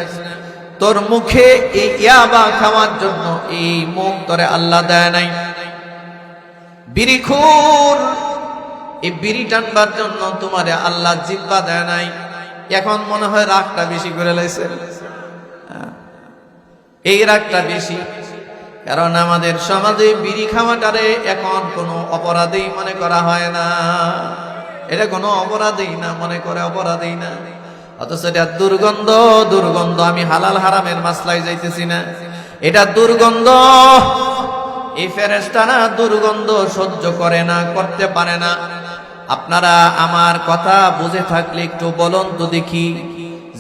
তোর মুখে এই ইয়াবা খাওয়ার জন্য এই মুখ তোরে আল্লাহ দেয় নাই। বিড়িখোর, এই বিড়ি টানবার জন্য তোমারে আল্লাহ জিহ্বা দেয় নাই। এখন মনে হয় রাগটা বেশি করে লাইছে, এই রাগটা বেশি, কারণ আমাদের সমাজে বিড়ি খাওয়াটারে এখন কোনো অপরাধী মনে করা হয় না। এটা কোনো অপরাধী না মনে করে, অপরাধী না, অথচ এটা দুর্গন্ধ। দুর্গন্ধ, আমি হালাল হারামের মাসলায় যাইতেছি না, এটা দুর্গন্ধ। এই ফেরেশতারা দুর্গন্ধ সহ্য করে না, করতে পারে না। আপনারা আমার কথা বুঝে থাকলে একটু বলুন তো দেখি,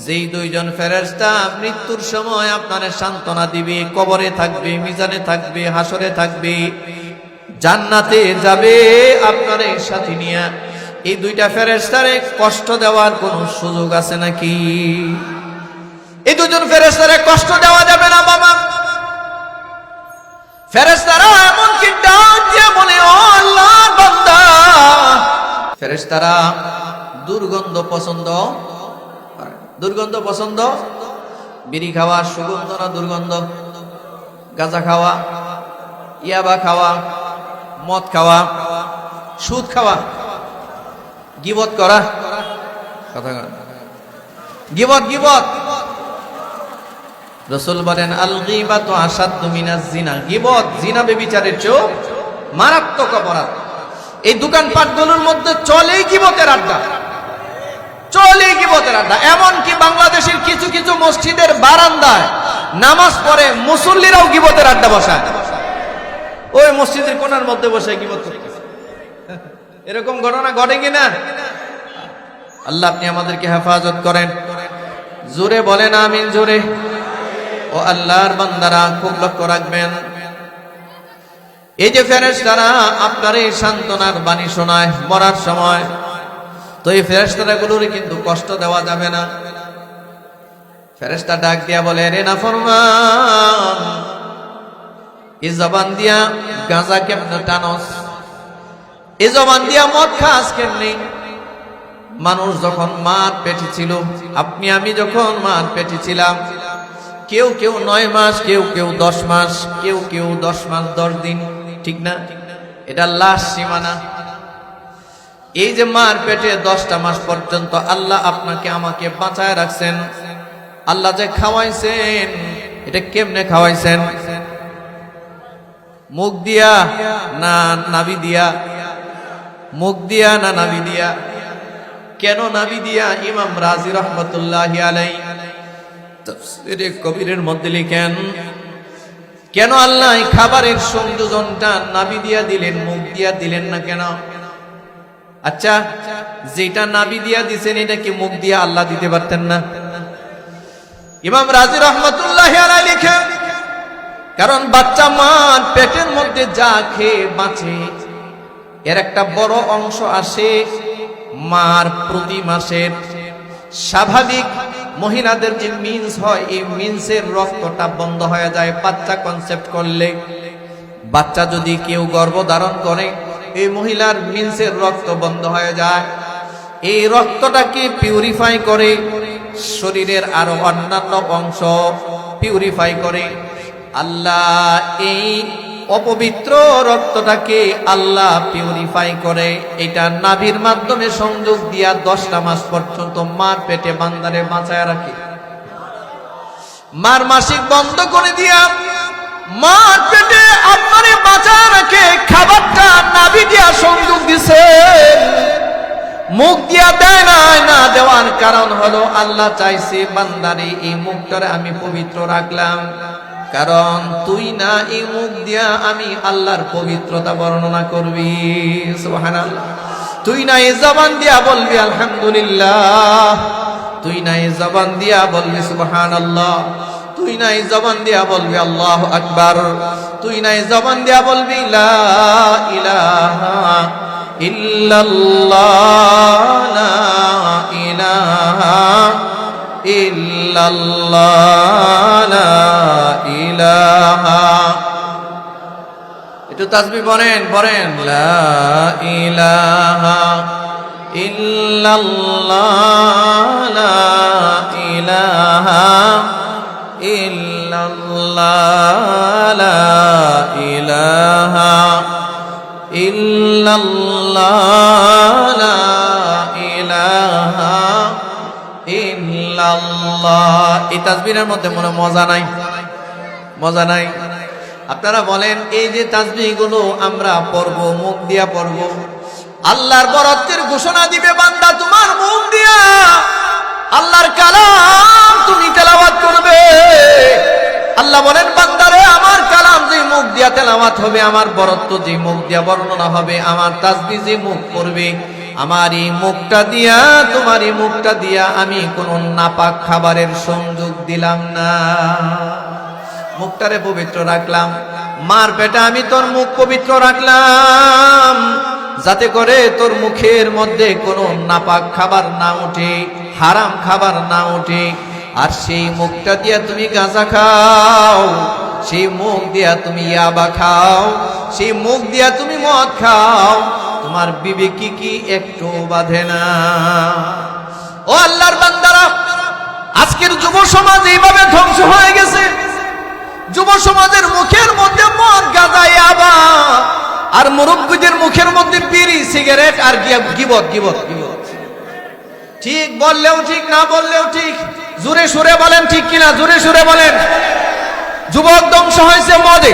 যেই দুইজন ফেরেশতা মৃত্যুর সময় আপনারে সান্ত্বনা দিবে, কবরে থাকবে, মিজানে থাকবে, হাসরে থাকবে, জান্নাতে যাবে আপনারে সাথে নিয়ে, এই দুইটা ফেরেশতারে কষ্ট দেওয়ার কোনো সুযোগ আছে নাকি? এই দুজন ফেরেশতারে কষ্ট দেওয়া যাবে না বাবা। ফেরেশতারা এমন কি ডাক দিয়ে বলে, ও আল্লাহর বান্দা, ফেরেশতারা দুর্গন্ধ পছন্দ, দুর্গন্ধ পছন্দ, বিড়ি খাওয়া সুগন্ধ না দুর্গন্ধ? গাঁজা খাওয়া, ইয়াবা খাওয়া, মদ খাওয়া, সুদ খাওয়া, গীবত করা, কথা গীবত, গীবত। রাসূল বলেন, আল গীবাতু আশাদ্দু মিনাজ জিনা, গীবত জিনা ব্যভিচারের চেয়ে মারাত্মক অপরাধ। এই দোকানপাটগুলোর মধ্যে চলেই গীবতের আড্ডা, চলেই গীবতের আড্ডা। এমনকি বাংলাদেশের কিছু কিছু মসজিদের বারান্দায় নামাজ পড়ে মুসল্লিরাও গীবতের আড্ডা বসায়, ওই মসজিদের কোণার মধ্যে বসে গীবত করতেছে। এরকম ঘটনা ঘটে কিনা? আল্লাহ আপনি আমাদেরকে হেফাজত করেন। জোরে বলেন আমিন জোরে। ও আল্লাহর বান্দারা খুব লক্ষ্য রাখবেন, এই যে ফেরেশতারা আপনার এই সান্ত্বনার বাণী শোনায় মরার সময়, তো এই ফেরেশতারা গুলোর কিন্তু কষ্ট দেওয়া যাবে না। ফেরেশতা ডাক দিয়া বলে, রে নাফরমান, এই জবান দিয়া গাঁজা কেমনে টানস, এই জবান দিয়া মদ খাস কেমনি? মানুষ যখন মার পেটে ছিল, আপনি আমি যখন মার পেটে ছিলাম, কেউ কেউ 9 মাস, কেউ কেউ 10 মাস, কেউ কেউ 10 মাস 10 দিন, ঠিক না? এটা লাশ সীমানা। এই যে মার পেটে 10টা মাস পর্যন্ত আল্লাহ আপনাকে আমাকে বাঁচায় রাখছেন, আল্লাহ যে খাওয়াইছেন, এটা কেমনে খাওয়াইছেন? মুখ দিয়া না নাভি দিয়া? মুখ দিয়া না নাভি দিয়া? কেন নাভি দিয়া? ইমাম রাজি রহমতুল্লাহি আলাইহি তাফসীরে কবিরের মধ্যে লিখেন, কেন আল্লাহ এই খাবারের সংযোজনটা নাভি দিয়া দিলেন, মুখ দিয়া দিলেন না কেন? আচ্ছা, যেটা নাভি দিয়া দিছেন এটা কি মুখ দিয়া আল্লাহ দিতে পারতেন না? ইমাম রাজি রহমতুল্লাহি আলাইহি লিখেন, কারণ বাচ্চা মার পেটের মধ্যে যা খেয়ে বাঁচে, এর একটা বড় অংশ আসে মার প্রতি মাসের স্বাভাবিক মহিলাদের যে মিন্স হয়, এই মিন্সের রক্তটা বন্ধ হয়ে যায় বাচ্চা কনসেপ্ট করলে। বাচ্চা যদি কেউ গর্ভধারণ করে, এই মহিলার মিন্সের রক্ত বন্ধ হয়ে যায়। এই রক্তটাকে পিউরিফাই করে, শরীরের আরো অন্যান্য অংশ পিউরিফাই করে। আল্লাহ এই অপবিত্র রক্তটাকে আল্লাহ পিউরিফাই করে, এটা নাভির মাধ্যমে সংযোগ দিয়া 10টা মাস পর্যন্ত মার পেটে বান্দারে বাঁচায় রাখে। মার মাসিক বন্ধ করে দিয়া মার পেটে আপনারে বাঁচায় রাখে। খাবারটা নাভি দিয়া সংযোগ দিছে, মুখ দিয়া দেয় নাই। না দেওয়ার কারণ হলো আল্লাহ চাইছে বান্দারে এই মুখটারে আমি পবিত্র রাখলাম, কারণ তুই না এই মুখ দিয়া আমি আল্লাহর পবিত্রতা বর্ণনা করবি। সুবহানাল্লাহ। তুই না এই জবান দিয়া বলবি আলহামদুলিল্লাহ, তুই না এই জবান দিয়া বলবি সুবহানাল্লাহ, তুই না এই জবান দিয়া বলবি আল্লাহু আকবার, তুই না এই জবান দিয়া বলবি লা ইলাহা ইল্লাল্লাহ, লা ইলাহা ইল্লাল্লাহ, লা ইলাহা। একটু তাসবিহ পড়েন, পড়েন লা ইলাহা ইল্লাল্লাহ, লা ইলাহা ইল্লাল্লাহ, লা ইলাহা ইল্লাল্লাহ, লা ইলাহা ইল্লাল্লাহ। এই তাসবিহের মধ্যে মনে মজা নাই? মজা নাই? আপনারা বলেন, এই যে তাসবিহগুলো আমরা পড়ব, মুখ দিয়া পড়ব, আল্লাহর বরত্বের ঘোষণা দিবে বান্দা তোমার মুখ দিয়া। আল্লাহর কালাম তুমি তেলাওয়াত করবে। আল্লাহ বলেন, বান্দারে আমার কালাম যে মুখ দিয়া তেলাওয়াত হবে, আমার বরত্ব যে মুখ দিয়া বর্ণনা হবে, আমার তাসবিহ যে মুখ পড়বে, আমার এই মুখটা দিয়া, তোমার এই মুখটা দিয়া আমি কোন নাপাক খাবারের সংযোগ দিলাম না। মুখটারে পবিত্র রাখলাম। মার পেটে আমি তোর মুখ পবিত্র রাখলাম, যাতে করে তোর মুখের মধ্যে কোনো নাপাক খাবার না উঠে, হারাম খাবার না উঠে। আর সেই মুখটা দিয়া তুমি গাঁজা খাও, সেই মুখ দিয়া তুমি ইয়াবা খাও, সেই মুখ দিয়া তুমি মদ খাও, তোমার বিবেকে কি একটু বাঁধে না? ও আল্লাহর বান্দারা, আজকের যুব সমাজ এইভাবে ধ্বংস হয়ে গেছে। যুব সমাজের মুখের মধ্যে মদ, গাঁজা, ইয়াবা, আর মুরব্বীদের মুখের মধ্যে বিড়ি, সিগারেট, আর গিবত গিবত গিবত। ঠিক বললেও ঠিক, না বললেও ঠিক। জোরে সুরে বলেন ঠিক কিনা? জোরে সুরে বলেন। যুবক ধ্বংস হয়েছে মদে,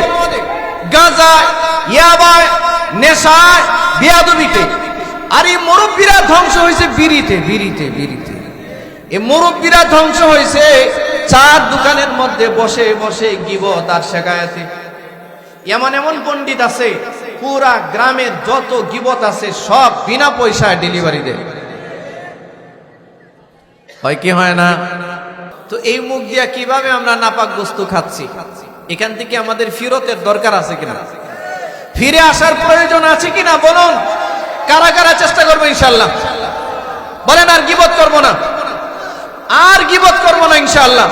গাঁজায়, ইয়াবায়, নেশায়, বেয়াদবিতে। আর এই মুরব্বীরা ধ্বংস হয়েছে বিড়িতে, বিড়িতে, বিড়িতে। এই মুরব্বীরা ধ্বংস হয়েছে চার দোকানের মধ্যে বসে বসে গিবত আর শেখায়াতে। এমন এমন পণ্ডিত আছে, পুরা গ্রামের যত গিবত আছে সব বিনা পয়সায় ডেলিভারি দেয়। হয় কি হয় না? তো এই মুখ দিয়া কিভাবে আমরা নাপাক বস্তু খাচ্ছি? এখান থেকে আমাদের ফিরতের দরকার আছে কিনা, ফিরে আসার প্রয়োজন আছে কিনা বলুন। কারা কারা চেষ্টা করবো ইনশাআল্লাহ? বলেন আর গীবত করবো না, আর গীবত করবো না ইনশাআল্লাহ।